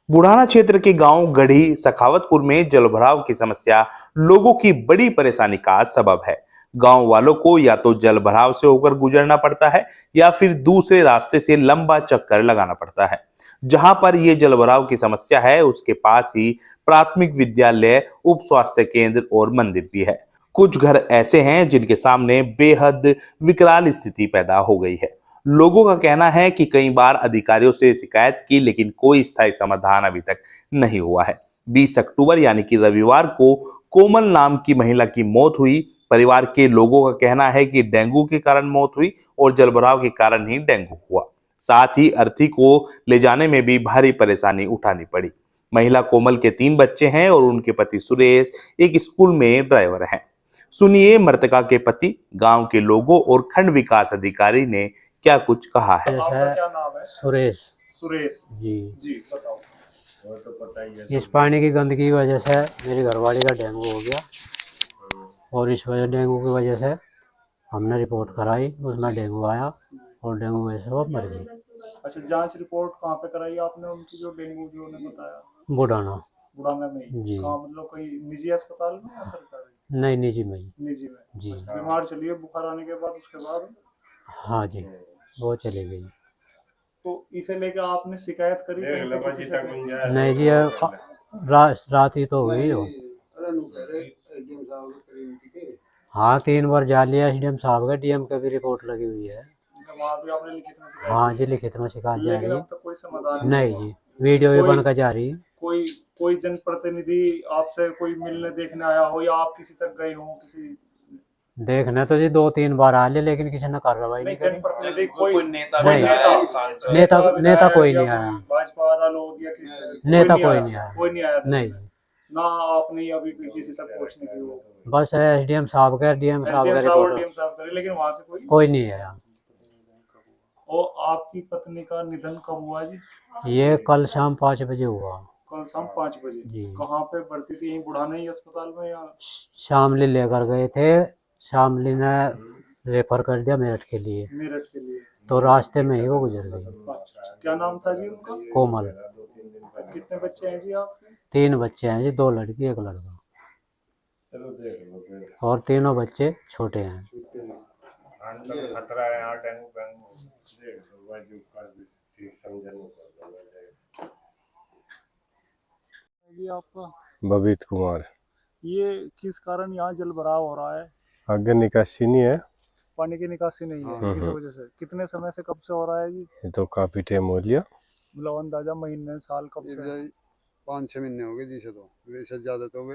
बुढ़ाना क्षेत्र के गांव गढ़ी सखावतपुर में जलभराव की समस्या लोगों की बड़ी परेशानी का सबब है। गांव वालों को या तो जलभराव से होकर गुजरना पड़ता है या फिर दूसरे रास्ते से लंबा चक्कर लगाना पड़ता है। जहां पर यह जलभराव की समस्या है उसके पास ही प्राथमिक विद्यालय, उप स्वास्थ्य केंद्र और मंदिर भी है। कुछ घर ऐसे हैं जिनके सामने बेहद विकराल स्थिति पैदा हो गई है। लोगों का कहना है कि कई बार अधिकारियों से शिकायत की लेकिन कोई स्थायी समाधान अभी तक नहीं हुआ है। 20 अक्टूबर यानी कि रविवार को कोमल नाम की महिला की मौत हुई। परिवार के लोगों का कहना है कि डेंगू के कारण मौत हुई और जलभराव के कारण ही डेंगू हुआ। साथ ही अर्थी को ले जाने में भी भारी परेशानी उठानी पड़ी। महिला कोमल के 3 बच्चे हैं और उनके पति सुरेश एक स्कूल में ड्राइवर हैं। सुनिए मृतका के पति, गांव के लोगों और खंड विकास अधिकारी ने क्या कुछ कहा है। आपका क्या नाम है? सुरेश सुरेश जी। जी, बताओ। वो तो पता ही है। इस पानी की गंदगी की वजह से मेरी घरवाली का डेंगू हो गया और इस वजह डेंगू की वजह से हमने रिपोर्ट कराई, उसमें डेंगू आया और डेंगू वजह से वो मर गई। अच्छा, जांच रिपोर्ट कहाँ पे कराई आपने उनकी, जो डेंगू जो उन्हें बताया? बुढ़ाना बुढ़ाना में ही? जी। कहाँ, मतलब कोई निजी अस्पताल में या सरकारी? नहीं, निजी में ही। निजी में जी। बीमार चली है, बुखार आने के बाद उसके बाद? हाँ जी, वो चली गई। तो इसे लेकर आपने शिकायत करी कहीं पे किसी से? नहीं जी, रात ही तो हुई हो। हाँ, 3 बार जा लिया एसडीएम साहब का, डीएम का भी रिपोर्ट लगी हुई है। वहाँ भी आपने लिखित में शिकायत हाँ की? जी, लिखित में शिकायत जा लेकिन रही अब है। तक कोई समाधान नहीं जी, वीडियो भी बनकर जा रही है। कोई जनप्रतिनिधि आपसे कोई मिलने देखने आया हो या आप किसी तक गए हो? किसी देखने तो जी 2-3 बार आ ले लेकिन किसी ने कार्रवाई नहीं करी। जनप्रतिनिधि कोई नेता नहीं, नेता कोई नहीं आया। भाजपा वाला लोग या किसी नेता कोई नहीं आया। कोई नहीं आया? नहीं, ना आपने अभी कोई किसी तक पहुंचने की हो? बस एसडीएम साहब का, डीएम साहब का एसडीएम रिपोर्ट, साहब करे, लेकिन वहां से कोई नहीं आया। और आपकी पत्नी का निधन कब हुआ जी? ये कल शाम 5 बजे हुआ। कल शाम 5 बजे? जी। कहाँ पे भर्ती थी? यहीं बुढ़ाना ही अस्पताल में या? शामली लेकर गए थे, शामली ने रेफर कर दिया मेरठ के लिए, मेरठ के लिए? तो रास्ते में ही वो गुजर गई। अच्छा, क्या नाम था जी उनका? कोमल। कितने बच्चे हैं जी आपके? 3 बच्चे हैं जी, 2 लड़की 1 लड़का, और तीनों बच्चे छोटे हैं। खतरा है यहाँ डेंगू जी आपका? बबीत कुमार। ये किस कारण यहाँ जल भराव हो रहा है? आगे निकासी नहीं है, पानी की निकासी नहीं है, किस वजह से? कितने समय से, कब से हो रहा है जी? ये तो काफी टाइम हो लिया। मतलब अंदाजा महीने, साल, कब से? 5-6 महीने हो गए जी से, तो वैसे ज्यादा तो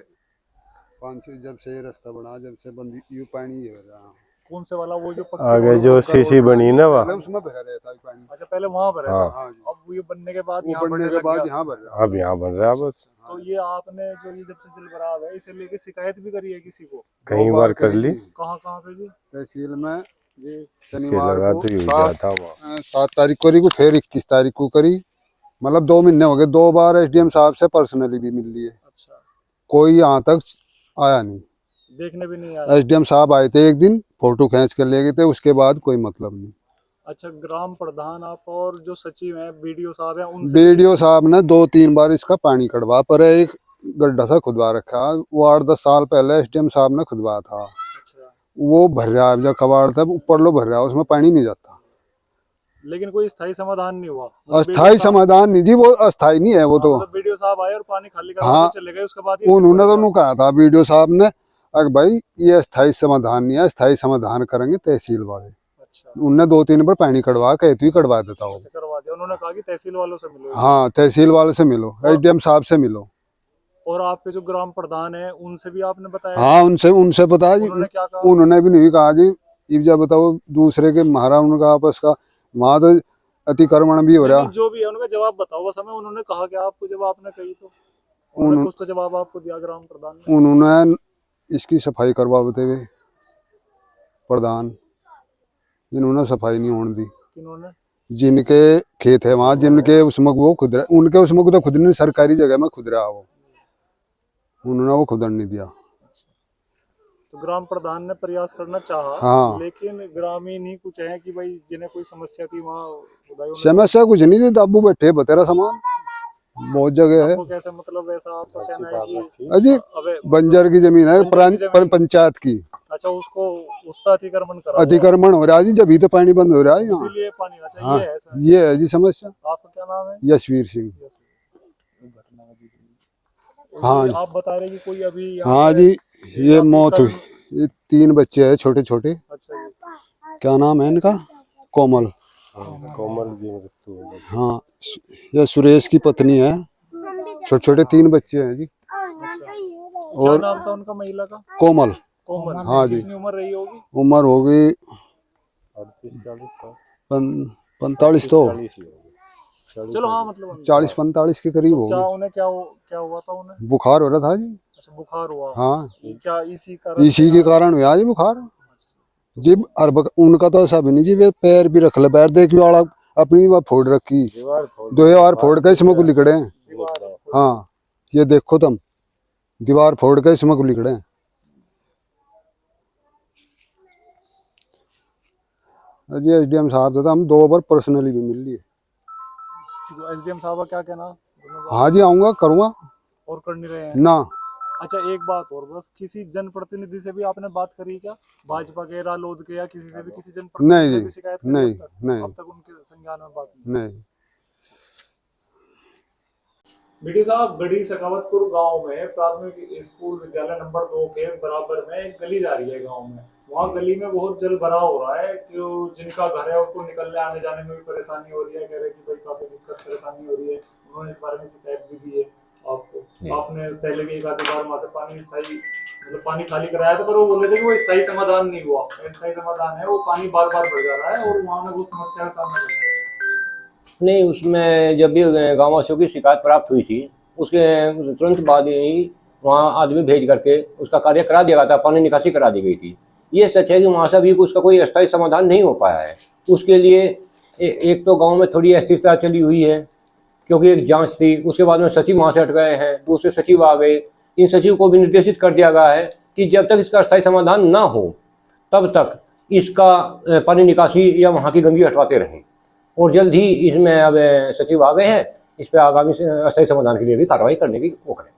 5-6, जब से ये रास्ता बना, जब से बंदी यू पानी ही हो रहा। कौन से वाला? वो जो आगे जो सीसी बनी ना वहाँ, उसमें भरा रहता है पानी। अच्छा, पहले वहाँ भरा हाँ। था। अब ये बनने के बाद वो यहाँ बनने के बाद यहाँ भर रहा। अब यहाँ बन रहा है बस। तो ये आपने जो ये जब से जल भराव है इसे लेके शिकायत भी करी है किसी को? कई बार कर ली। कहाँ कहाँ पे जी? तहसील में जी। शनिवार लगा को तो यही जाता वहाँ। 7 तारीख को करी को, फिर 21 तारीख को करी। मतलब 2 महीने हो गए। 2 बार एसडीएम साहब से पर्सनली भी मिल लिए। अच्छा, कोई यहाँ तक आया नहीं, देखने भी नहीं आया? एसडीएम साहब आए थे एक दिन, फोटो खींच कर ले गए थे, उसके बाद कोई मतलब नहीं। अच्छा, ग्राम प्रधान आप और जो सचिव हैं, बीडीओ साहब हैं, उनसे? बीडीओ साहब ने 2-3 बार इसका पानी कटवा, पर एक गड्ढा सा खुदवा रखा, वो 8-10 साल पहले एसडीएम साहब ने खुदवा था। अच्छा, वो भर रहा है, जब कबाड़ था ऊपर लो भर रहा है, उसमें पानी नहीं जाता। लेकिन कोई स्थायी समाधान नहीं हुआ? अस्थाई समाधान नहीं जी, वो अस्थाई नहीं है वो तो। बीडीओ साहब आए और पानी खाली करवा हाँ, के चले गए, उसके बाद उन्होंने तो कहा था बीडीओ साहब ने, अरे भाई ये अस्थाई समाधान नहीं है, अस्थाई समाधान करेंगे तहसील वाले। अच्छा, उनने 2-3 बार पानी कटवा के तू ही कटवा देता हो। करवा दिया। उन्होंने कहा कि तहसील वालों से मिलो। हाँ, तहसील वाले से मिलो, एसडीएम साहब से मिलो। और आपके जो ग्राम प्रधान है उनसे भी आपने बताया? हाँ, उनसे बताया जी। उन्होंने क्या कहा? उन्होंने भी नहीं कहा जी, जब बताओ दूसरे के महारा उनका आपस का, वहाँ तो अतिक्रमण भी हो रहा। जो भी है उनका जवाब बताओ बस हमें। उन्होंने कहा कि आपको, जब आपने कही तो उन्होंने कुछ तो जवाब आपको दिया ग्राम प्रधान ने? उन्होंने इसकी सफाई करवाते हुए प्रधान, इन्होंने सफाई नहीं होने दी। किन्होंने? जिनके खेत है वहाँ, जिनके उसमें वो खुद रहा, उनके उसमें तो खुद नहीं, सरकारी जगह में खुद रहा वो, उन्होंने वो खुदन नहीं दिया। तो ग्राम प्रधान ने प्रयास करना चाहा। हाँ। लेकिन ग्रामीण ही कुछ है कि भाई जिन्हें कोई समस्या थी वहाँ समस्या कुछ नहीं थी, दाबू बैठे बतेरा सामान। बहुत जगह है। आपको कैसे मतलब ऐसा आपका कहना है कि अजी अबे बंजर की जमीन है बंजर की जमीन। पंचायत की, अच्छा उसको उस पर अतिक्रमण करा हुआ है। अतिक्रमण हो रहा है जी, जब तो पानी बंद हो रहा है यहाँ। इसीलिए पानी अच्छा हाँ ये है ऐसा। ये है जी समस्या। आपका क्या नाम है? यशवीर सिंह। हाँ ये आप बता रहे कि कोई अभी यहाँ हाँ पे जी, ये आपकी मौत कल- हुई। ये 3 बच्चे हैं छोटे छोटे। अच्छा जी। क्या नाम है इनका? कोमल। कोमल की मृत्यु हो गई। हाँ ये सुरेश की पत्नी है। छोटे छोटे 3 बच्चे हैं जी। क्या और नाम था उनका महिला का? कोमल। कोमल। हाँ जी। कितनी उम्र रही होगी? उम्र होगी 38-40 साल। 45 तो 40 ही होगी। चलो हाँ मतलब 40-45 के करीब तो क्या होगी। उन्हें क्या हुआ था उन्हें? बुखार हो रहा था जी। अच्छा बुखार हुआ। हाँ क्या इसी कारण इसी के कारण हुआ जी बुखार जी। उनका तो ऐसा भी नहीं जी, वे पैर भी रख ले, पैर देखियो वाला अपनी वह फोड़ रखी, दीवार फोड़ 2 बार फोड़ के इसमें को लिखड़े हैं। दीवार? हाँ ये देखो तुम, दीवार फोड़ के इसमें को लिखड़े हैं। अजी एसडीएम साहब से तो हम 2 बार पर्सनली भी मिल लिए। एसडीएम साहब का क्या कहना? हाँ जी आऊंगा करूँगा और कर नहीं रहे हैं? ना। अच्छा एक बात और, बस किसी जनप्रतिनिधि से भी आपने बात करी क्या? भाजपा के, रालोद के या किसी से भी, किसी नहीं जनप्रतिनिधि से जी, भी शिकायत करी नहीं अब तक? नहीं अब तक उनके संज्ञान में बात नहीं। नहीं। बीडीओ साहब, गढ़ी सखावतपुर गांव में प्राथमिक स्कूल विद्यालय नंबर 2 के बराबर में एक गली जा रही है गांव में। वहाँ गली में बहुत जल भराव हो रहा है कि जिनका घर है उनको निकलने आने जाने में भी परेशानी हो रही है। कह रहे कि भाई काफी दिक्कत परेशानी हो रही है। उन्होंने इस बारे में शिकायत भी दी है आपको। आपने पहले भी एक आधी बार वहाँ से पानी स्थायी मतलब पानी खाली कराया था, पर वो बोल रहे थे कि वो स्थायी समाधान नहीं हुआ। स्थायी समाधान है, वो पानी बार बार बढ़ जा रहा है और वहाँ में वो समस्या का सामना कर रहा है। नहीं, उसमें जब भी गाँव वासियों की शिकायत प्राप्त हुई थी उसके तुरंत बाद ही वहाँ आदमी भेज करके उसका कार्य करा दिया गया था, पानी निकासी करा दी गई थी। ये सच है कि वहाँ से अभी उसका कोई अस्थायी समाधान नहीं हो पाया है। उसके लिए एक तो गांव में थोड़ी अस्थिरता चली हुई है क्योंकि एक जांच थी, उसके बाद में सचिव वहाँ से हट गए हैं, दूसरे सचिव आ गए। इन सचिव को भी निर्देशित कर दिया गया है कि जब तक इसका अस्थायी समाधान ना हो तब तक इसका पानी निकासी या वहाँ की गंदगी हटवाते रहें। और जल्द ही इसमें अब सचिव आ गए हैं, इस पर आगामी अस्थायी समाधान के लिए भी कार्रवाई करने की वो करें।